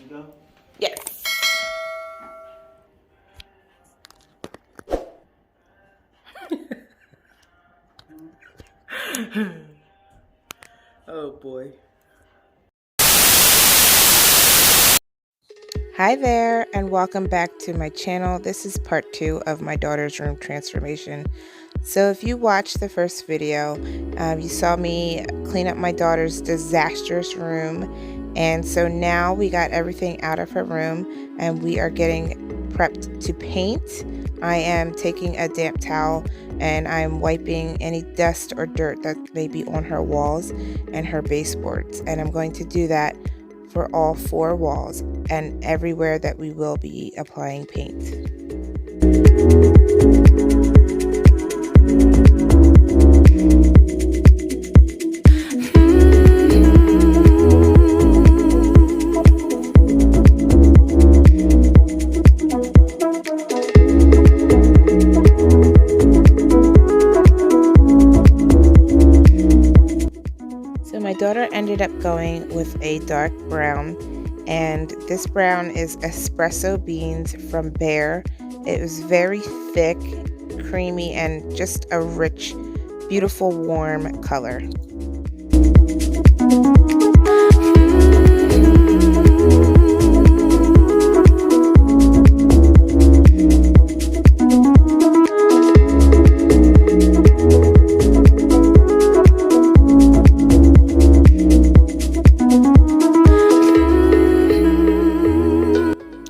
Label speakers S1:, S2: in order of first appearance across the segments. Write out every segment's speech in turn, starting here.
S1: to go?
S2: Yes. Oh boy. Hi there, and welcome back to my channel. This is part 2 of my daughter's room transformation. So if you watched the first video, you saw me clean up my daughter's disastrous room. And so now we got everything out of her room and we are getting prepped to paint. I am taking a damp towel and I'm wiping any dust or dirt that may be on her walls and her baseboards. And I'm going to do that for all 4 walls and everywhere that we will be applying paint. So my daughter ended up going with a dark brown, and this brown is espresso beans from Bear. It was very thick, creamy, and just a rich, beautiful, warm color.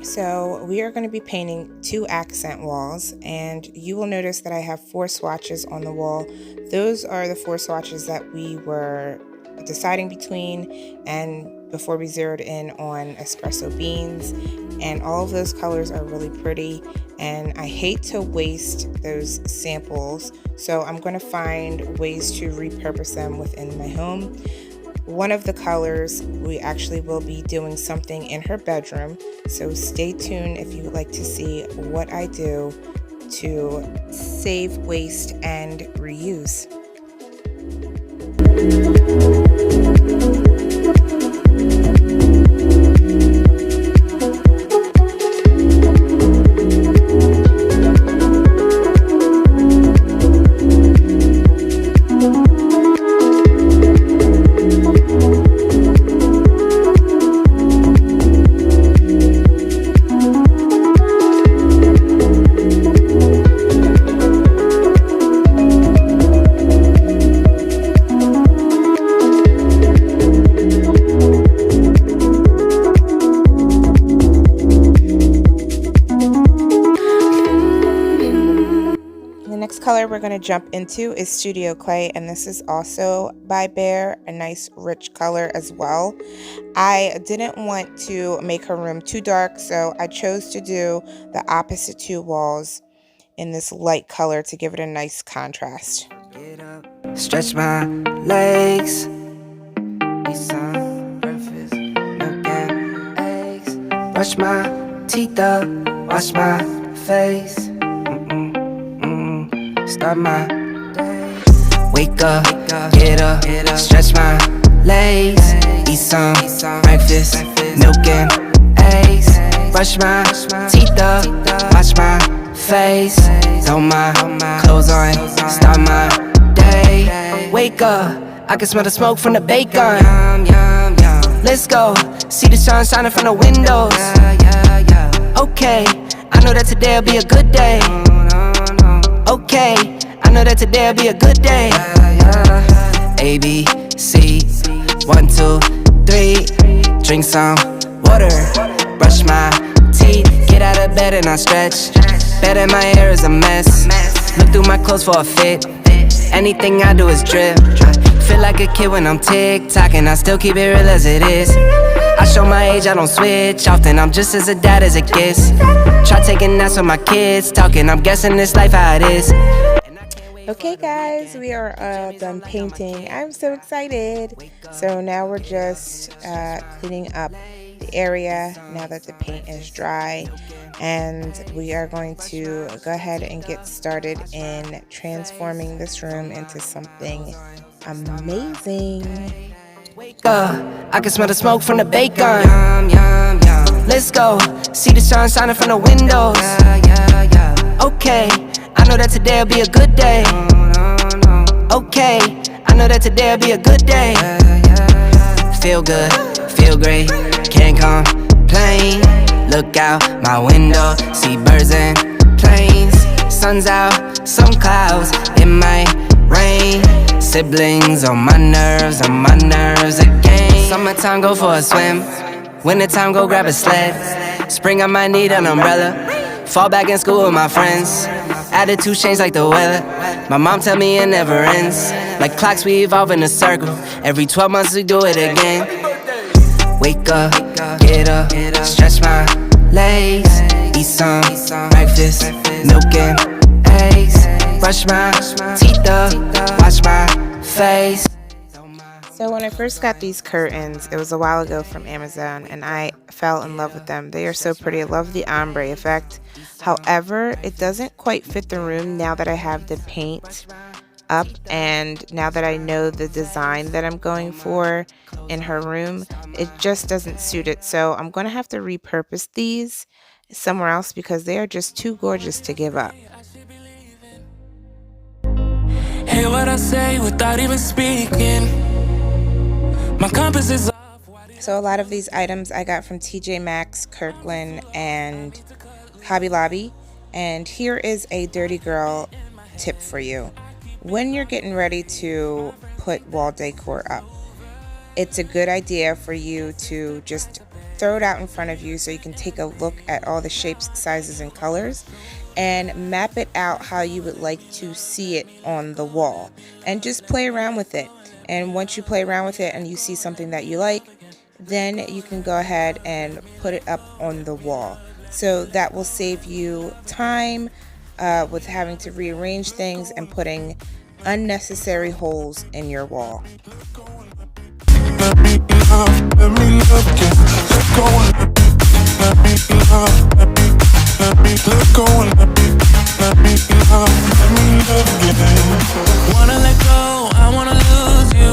S2: So we are going to be painting 2 accent walls, and you will notice that I have 4 swatches on the wall. Those are the 4 swatches that we were deciding between and before we zeroed in on espresso beans, and all of those colors are really pretty and I hate to waste those samples, so I'm going to find ways to repurpose them within my home. One of the colors, we actually will be doing something in her bedroom, so stay tuned if you would like to see what I do to save waste and reuse. Color we're going to jump into is Studio Clay, and this is also by Bear, a nice rich color as well. I didn't want to make her room too dark, so I chose to do the opposite 2 walls in this light color to give it a nice contrast.
S3: Get up, stretch my legs, eat some breakfast, milk and eggs, brush my teeth up, wash my face. Start my day. Wake up, get up, stretch my legs, eat some breakfast, milk and eggs, brush my teeth up, wash my face, throw my clothes on, start my day. Wake up, I can smell the smoke from the bacon. Let's go, see the sun shining from the windows. Okay, I know that today'll be a good day. Okay, I know that today'll be a good day. A, B, C, 1, 2, 3. Drink some water, brush my teeth, get out of bed and I stretch. Bed in my hair is a mess. Look through my clothes for a fit. Anything I do is drip. Feel like a kid when I'm tick-tocking, I still keep it real as it is. I show my age, I don't switch often, I'm just as a dad as it gets. Try taking naps with my kids, talking, I'm guessing this life how it is.
S2: Okay guys, we are done painting. I'm so excited. So now we're just cleaning up the area now that the paint is dry, and we are going to go ahead and get started in transforming this room into something amazing.
S3: I can smell the smoke from the bacon. let's go. See the sun shining from the windows. Okay, I know that today'll be a good day. Okay, I know that today'll be a good day. Feel good, feel great, can't complain. Look out my window, see birds and planes. Sun's out, some clouds, it might rain. Siblings on my nerves again. Summertime, go for a swim. Wintertime, go grab a sled. Spring, I might need an umbrella. Fall back in school with my friends. Attitude change like the weather. My mom tell me it never ends. Like clocks, we evolve in a circle. Every 12 months we do it again. Wake up, get up, stretch my legs. Eat some breakfast, milk and eggs. Brush my teeth up, wash my face.
S2: So when I first got these curtains, it was a while ago from Amazon, and I fell in love with them. They are so pretty. I love the ombre effect. However, it doesn't quite fit the room now that I have the paint up, and now that I know the design that I'm going for in her room, it just doesn't suit it. So I'm going to have to repurpose these somewhere else because they are just too gorgeous to give up.
S1: Hear what I say without even speaking. My compass is off.
S2: So a lot of these items I got from TJ Maxx, Kirkland, and Hobby Lobby. And here is a dirty girl tip for you. When you're getting ready to put wall decor up, it's a good idea for you to just throw it out in front of you so you can take a look at all the shapes, sizes, and colors and map it out how you would like to see it on the wall, and just play around with it. And once you play around with it and you see something that you like, then you can go ahead and put it up on the wall. So that will save you time with having to rearrange things and putting unnecessary holes in your wall.
S4: Let me love again. Let go and let me love. Let me let go and let me love again.
S1: Wanna let go, I wanna lose you.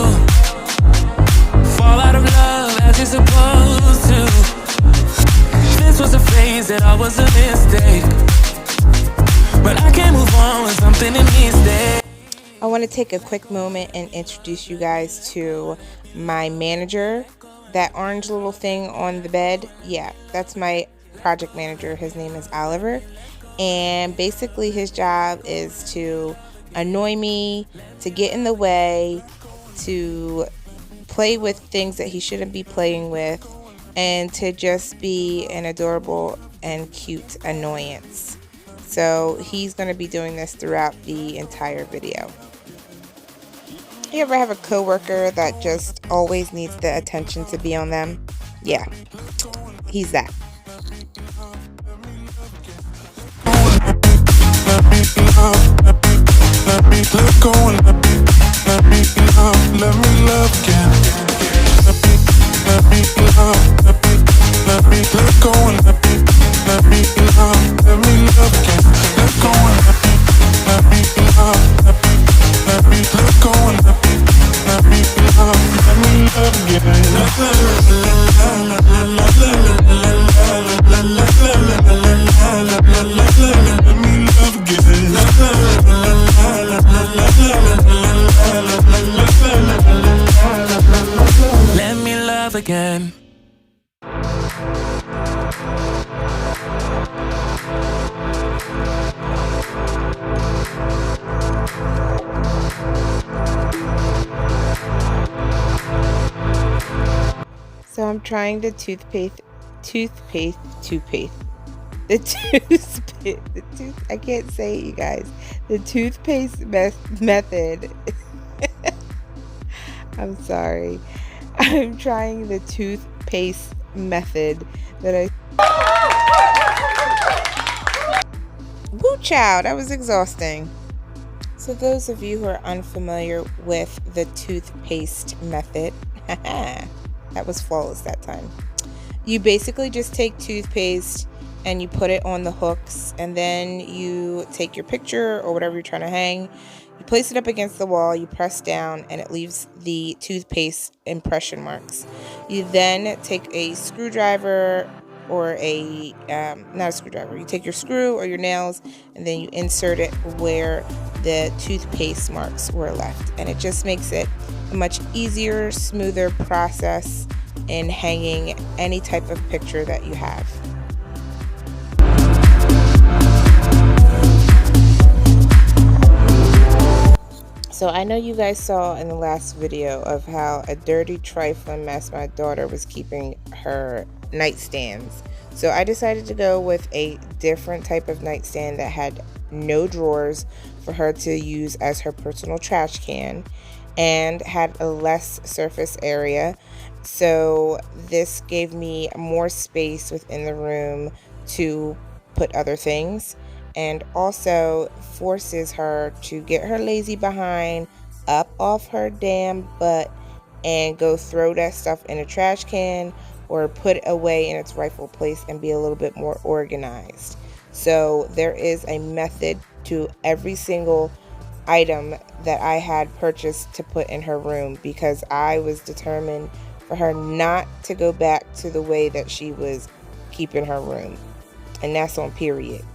S1: Fall out of love as you're supposed to. This was a phase that I was a mistake, but I can't move on with something in me stay.
S2: I want to take a quick moment and introduce you guys to my manager. That orange little thing on the bed, yeah, that's my project manager. His name is Oliver, and basically his job is to annoy me, to get in the way, to play with things that he shouldn't be playing with, and to just be an adorable and cute annoyance. So he's going to be doing this throughout the entire video. You ever have a coworker that just always needs the attention to be on them? Yeah, he's that.
S4: Let me let go and let me love again. Let me love. Let me let go and let me love again. Let go and let me love. Let me let go and let me love again. Let me love again.
S1: Let me love again.
S2: So I'm trying the toothpaste. I can't say it, you guys. The toothpaste method. I'm sorry. I'm trying the toothpaste method that Woo chow, that was exhausting. So those of you who are unfamiliar with the toothpaste method, that was flawless that time. You basically just take toothpaste and you put it on the hooks, and then you take your picture or whatever you're trying to hang, you place it up against the wall, you press down, and it leaves the toothpaste impression marks. You then take a screwdriver or a, not a screwdriver. You take your screw or your nails and then you insert it where the toothpaste marks were left. And it just makes it a much easier, smoother process in hanging any type of picture that you have. So I know you guys saw in the last video of how a dirty, trifling mess my daughter was keeping her nightstands. So I decided to go with a different type of nightstand that had no drawers for her to use as her personal trash can and had a less surface area. So this gave me more space within the room to put other things, and also forces her to get her lazy behind up off her damn butt and go throw that stuff in a trash can or put it away in its rightful place and be a little bit more organized. So there is a method to every single item that I had purchased to put in her room, because I was determined for her not to go back to the way that she was keeping her room. And that's on period.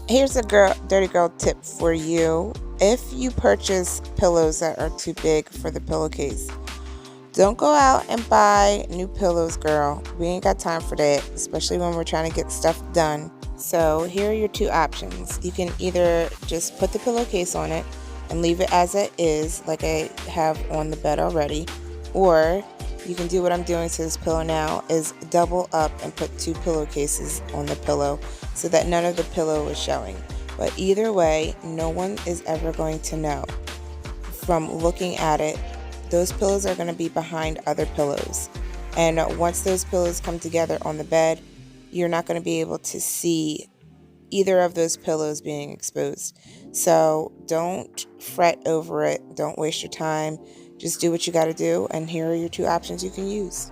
S2: Here's a dirty girl tip for you. If you purchase pillows that are too big for the pillowcase, don't go out and buy new pillows, girl. We ain't got time for that, especially when we're trying to get stuff done. So here are your two options. You can either just put the pillowcase on it and leave it as it is, like I have on the bed already, or you can do what I'm doing to this pillow now, is double up and put two pillowcases on the pillow so that none of the pillow is showing. But either way, no one is ever going to know from looking at it. Those pillows are going to be behind other pillows, and once those pillows come together on the bed, you're not going to be able to see either of those pillows being exposed. So don't fret over it. Don't waste your time. Just do what you got to do, and here are your two options you can use.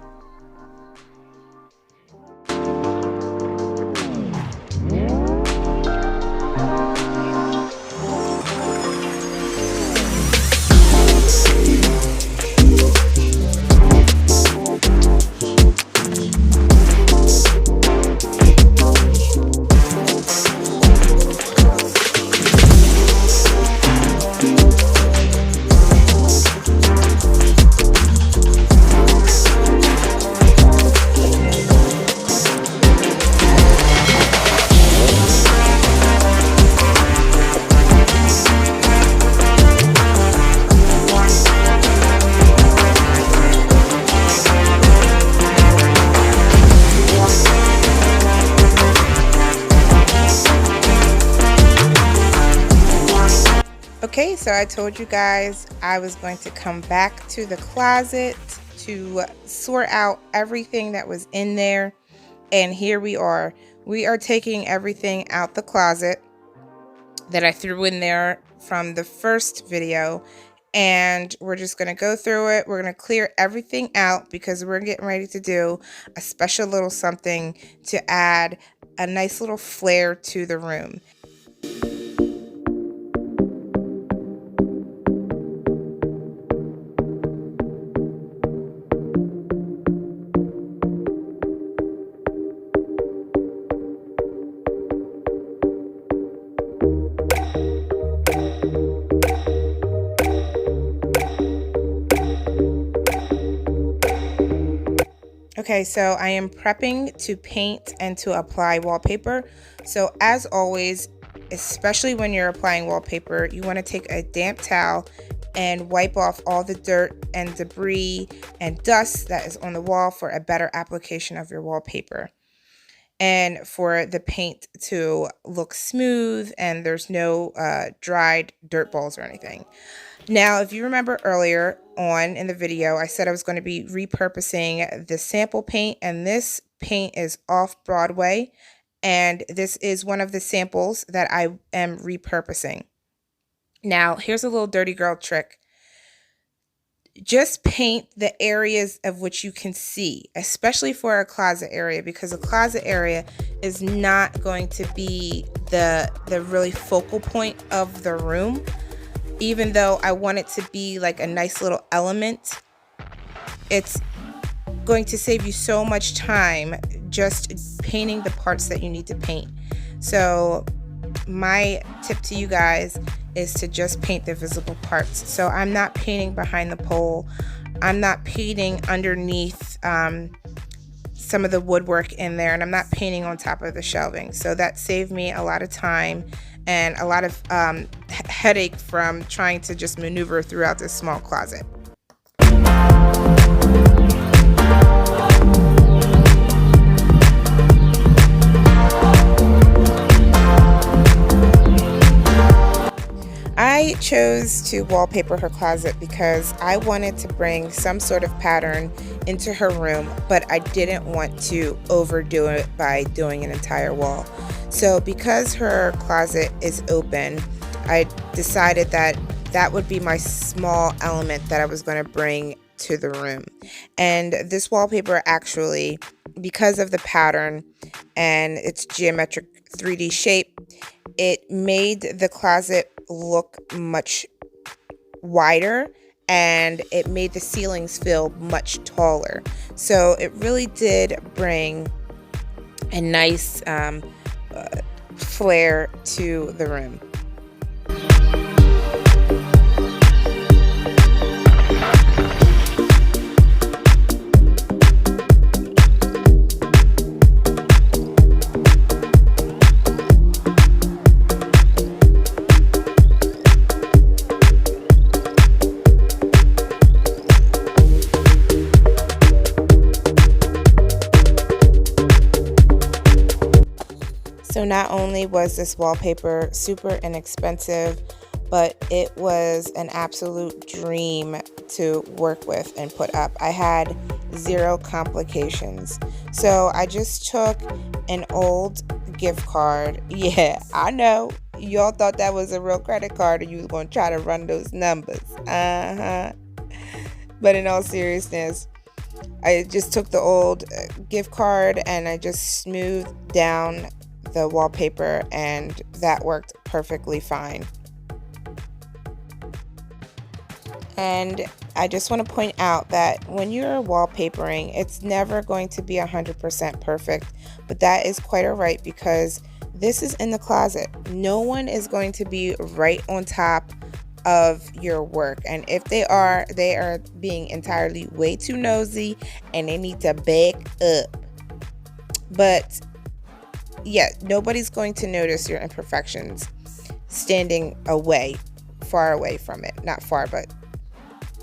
S2: so I told you guys I was going to come back to the closet to sort out everything that was in there. And here we are. We are taking everything out the closet that I threw in there from the first video. And we're just going to go through it. We're going to clear everything out because we're getting ready to do a special little something to add a nice little flair to the room. Okay, so I am prepping to paint and to apply wallpaper. So as always, especially when you're applying wallpaper, you want to take a damp towel and wipe off all the dirt and debris and dust that is on the wall for a better application of your wallpaper. And for the paint to look smooth and there's no dried dirt balls or anything. Now, if you remember earlier on in the video, I said I was going to be repurposing the sample paint, and this paint is off Broadway, and this is one of the samples that I am repurposing. Now, here's a little dirty girl trick. Just paint the areas of which you can see, especially for a closet area, because a closet area is not going to be the really focal point of the room. Even though I want it to be like a nice little element, it's going to save you so much time just painting the parts that you need to paint. So my tip to you guys is to just paint the visible parts. So I'm not painting behind the pole. I'm not painting underneath some of the woodwork in there, and I'm not painting on top of the shelving. So that saved me a lot of time and a lot of headache from trying to just maneuver throughout this small closet. I chose to wallpaper her closet because I wanted to bring some sort of pattern into her room, but I didn't want to overdo it by doing an entire wall. So because her closet is open, I decided that that would be my small element that I was going to bring to the room. And this wallpaper actually, because of the pattern and its geometric 3D shape, it made the closet look much wider, and it made the ceilings feel much taller. So it really did bring a nice flair to the room. So not only was this wallpaper super inexpensive, but it was an absolute dream to work with and put up. I had zero complications. So I just took an old gift card. Yeah, I know. Y'all thought that was a real credit card and you was going to try to run those numbers. But in all seriousness, I just took the old gift card and I just smoothed down the wallpaper, and that worked perfectly fine. And I just want to point out that when you're wallpapering, it's never going to be 100% perfect, but that is quite all right because this is in the closet. No one is going to be right on top of your work, and if they are being entirely way too nosy and they need to back up. But yeah, nobody's going to notice your imperfections standing away, far away from it. Not far, but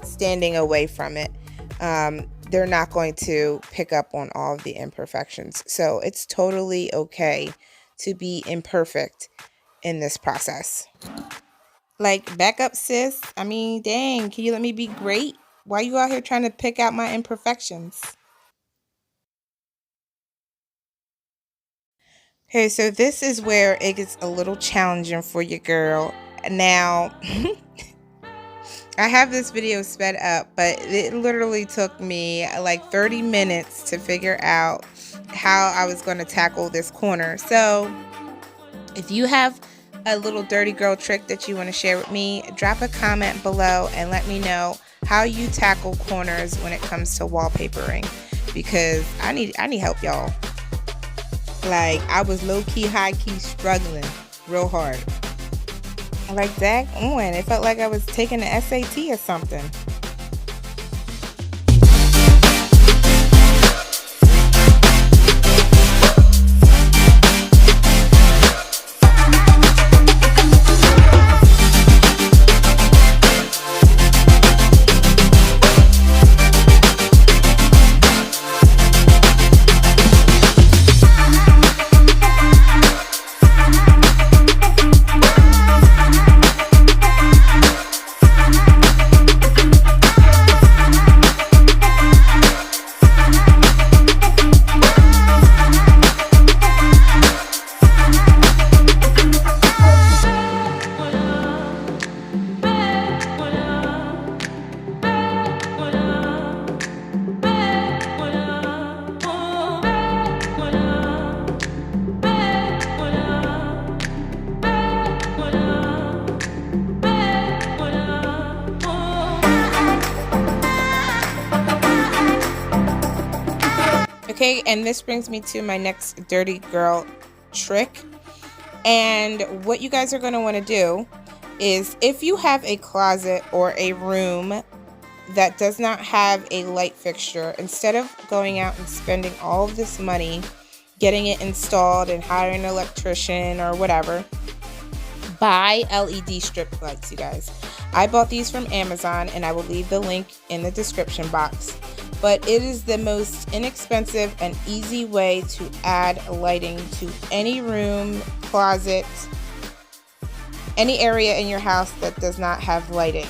S2: standing away from it. They're not going to pick up on all of the imperfections. So it's totally okay to be imperfect in this process. Like, back up, sis. I mean, dang, can you let me be great? Why you out here trying to pick out my imperfections? Okay, so this is where it gets a little challenging for your girl. Now, I have this video sped up, but it literally took me like 30 minutes to figure out how I was going to tackle this corner. So if you have a little dirty girl trick that you want to share with me, drop a comment below and let me know how you tackle corners when it comes to wallpapering, because I need help, y'all. Like, I was low-key, high-key struggling real hard. Like, that on, it felt like I was taking the SAT or something. Okay, and this brings me to my next dirty girl trick. And what you guys are going to want to do is, if you have a closet or a room that does not have a light fixture, instead of going out and spending all of this money getting it installed and hiring an electrician or whatever, buy LED strip lights, you guys. I bought these from Amazon, and I will leave the link in the description box. But it is the most inexpensive and easy way to add lighting to any room, closet, any area in your house that does not have lighting.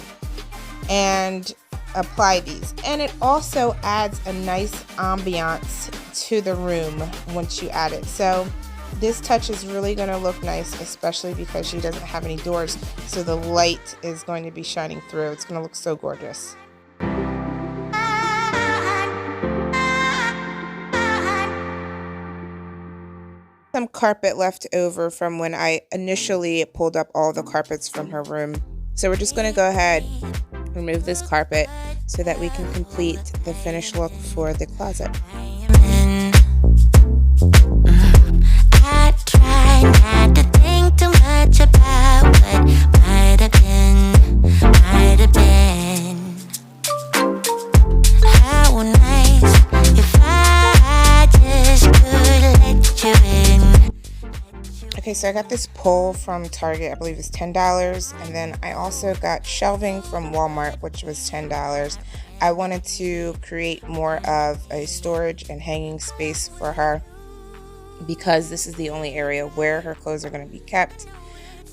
S2: And apply these. And it also adds a nice ambiance to the room once you add it. So this touch is really going to look nice, especially because she doesn't have any doors. So the light is going to be shining through. It's going to look so gorgeous. Some carpet left over from when I initially pulled up all the carpets from her room. So we're just going to go ahead and remove this carpet so that we can complete the finished look for the closet. I try not to think too much about what might have been. How nice if I just could let you in. Okay, so I got this pole from Target, I believe it's $10, and then I also got shelving from Walmart, which was $10. I wanted to create more of a storage and hanging space for her, because this is the only area where her clothes are going to be kept.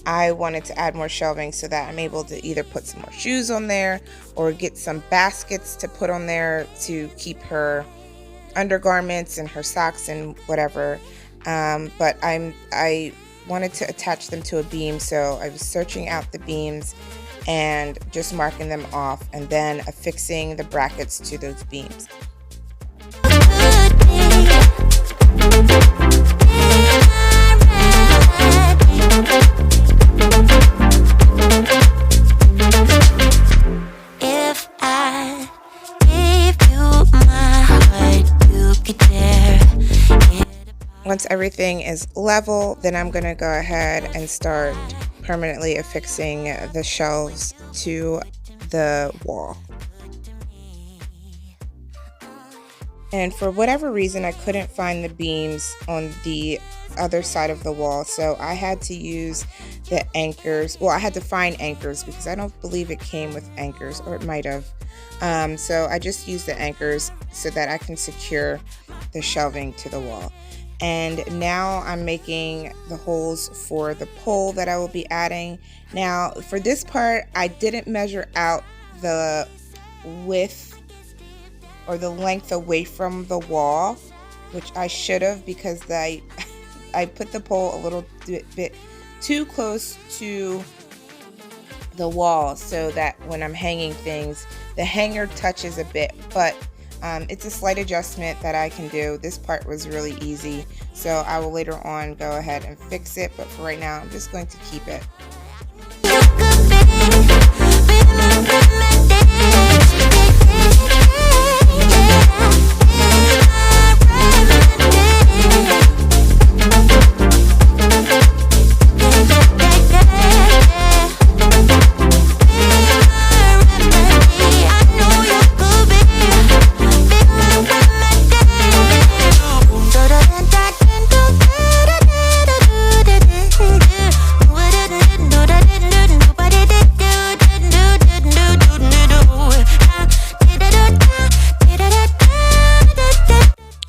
S2: I wanted to add more shelving so that I'm able to either put some more shoes on there or get some baskets to put on there to keep her undergarments and her socks and whatever. But I wanted to attach them to a beam, so I was searching out the beams and just marking them off, and then affixing the brackets to those beams. If I gave you my heart, you could dare. Once everything is level, then I'm going to go ahead and start permanently affixing the shelves to the wall. And for whatever reason, I couldn't find the beams on the other side of the wall, so I had to use the anchors. Well, I had to find anchors because I don't believe it came with anchors, or it might have. So I just used the anchors so that I can secure the shelving to the wall. And now I'm making the holes for the pole that I will be adding. Now for this part, I didn't measure out the width or the length away from the wall, which I should have, because I put the pole a little bit too close to the wall so that when I'm hanging things, the hanger touches a bit, but it's a slight adjustment that I can do. This part was really easy, so I will later on go ahead and fix it, but for right now I'm just going to keep it.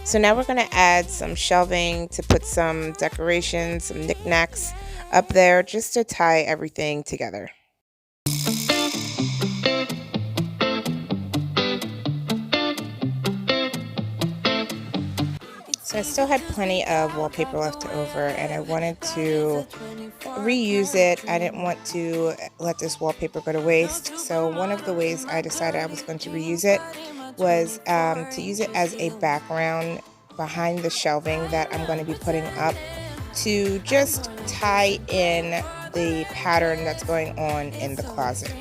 S2: So now we're going to add some shelving to put some decorations, some knickknacks up there, just to tie everything together. So I still had plenty of wallpaper left over, and I wanted to reuse it. I didn't want to let this wallpaper go to waste. So one of the ways I decided I was going to reuse it was to use it as a background behind the shelving that I'm going to be putting up, to just tie in the pattern that's going on in the closet.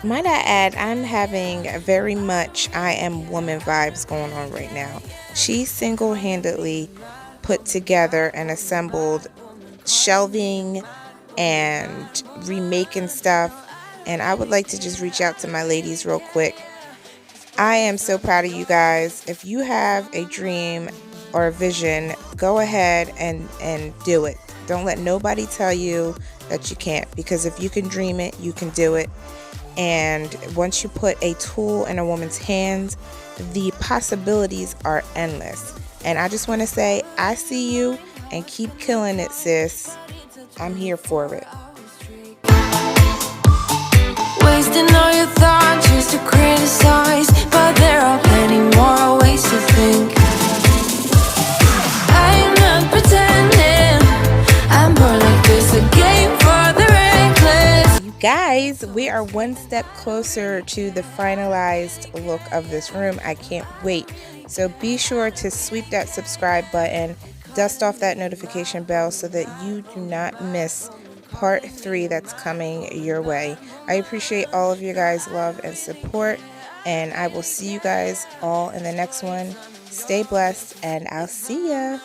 S2: Might I add, I'm having very much I Am Woman vibes going on right now. She single-handedly put together and assembled shelving and remaking stuff, and I would like to just reach out to my ladies real quick. I am so proud of you guys. If you have a dream or a vision, go ahead and do it. Don't let nobody tell you that you can't, because if you can dream it, you can do it. And once you put a tool in a woman's hands, the possibilities are endless. And I just want to say, I see you, and keep killing it, sis. I'm here for it.
S1: Wasting all your thoughts just to criticize, but there are plenty more ways to think. I'm not pretending, I'm more like this, a game for the reckless.
S2: You guys, we are one step closer to the finalized look of this room. I can't wait. So be sure to sweep that subscribe button, dust off that notification bell so that you do not miss part 3 that's coming your way. I appreciate all of your guys' love and support, and I will see you guys all in the next one. Stay blessed, and I'll see ya.